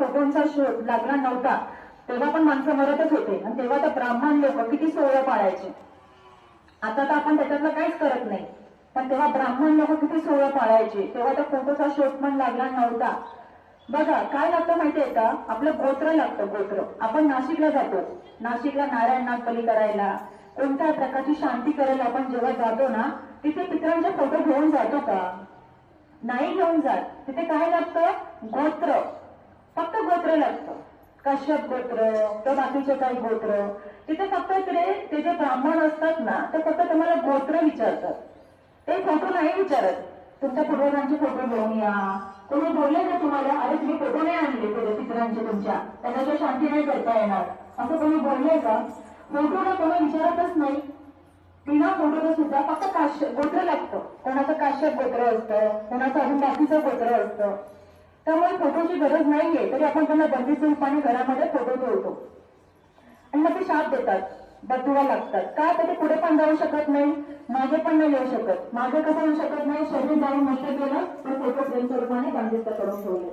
फोटोंचा शोध लागला नव्हता तेव्हा पण माणसं मरतच होते आणि तेव्हा तर ब्राह्मण लोक किती सोहळं पाळायचे. आता तर आपण त्याच्यातलं काहीच करत नाही, पण तेव्हा ब्राह्मण लोक किती सोहळं पाळायचे. तेव्हा तर फोटोचा शोध पण लागला नव्हता. बघा काय लागतं माहितीये का, आपलं गोत्र लागतं. गोत्र. आपण नाशिकला जातो, नाशिकला नारायण नाग बली करायला, कोणत्या प्रकारची शांती करायला आपण जेव्हा जातो ना, तिथे पितरांचे फोटो घेऊन जातो का? नाही घेऊन जात. तिथे काय लागतं? गोत्र. फक्त गोत्र लागतं. कश्यप गोत्र तर बाकीचे काही गोत्र. तिथे फक्त ते जे ब्राह्मण असतात ना, ते फक्त तुम्हाला गोत्र विचारतात, ते फोटो नाही विचारत. तुमच्या पूर्वजांचे फोटो घेऊन या. कोणी बोलले ना तुम्हाला, अरे तुम्ही फोटो नाही आणले पितरांचे तुमच्या, त्यांना शांती नाही करता येणार, असं कोणी बोलले का? फोटोला कोणी विचारतच नाही. बिना फोटोचं सुद्धा फक्त गोत्र लागतं. कोणाचं काश्यप गोत्र असतं, कोणाचं अजून बाकीचं गोत्र असतं. त्यामुळे फोटोची गरज नाहीये, तरी आपण त्यांना बंदिस्त रूपाने घरामध्ये फोटो ठेवतो आणि मग ते शाप देतात, बदुवा लागतात. का? तर ते पुढे पण जाऊ शकत नाही, मागे पण नाही येऊ शकत. मागे कसं येऊ शकत नाही, शरीर जाऊन नष्ट केलं तर फोटो प्रेम स्वरूपाने बंदिस्त करून ठेवले.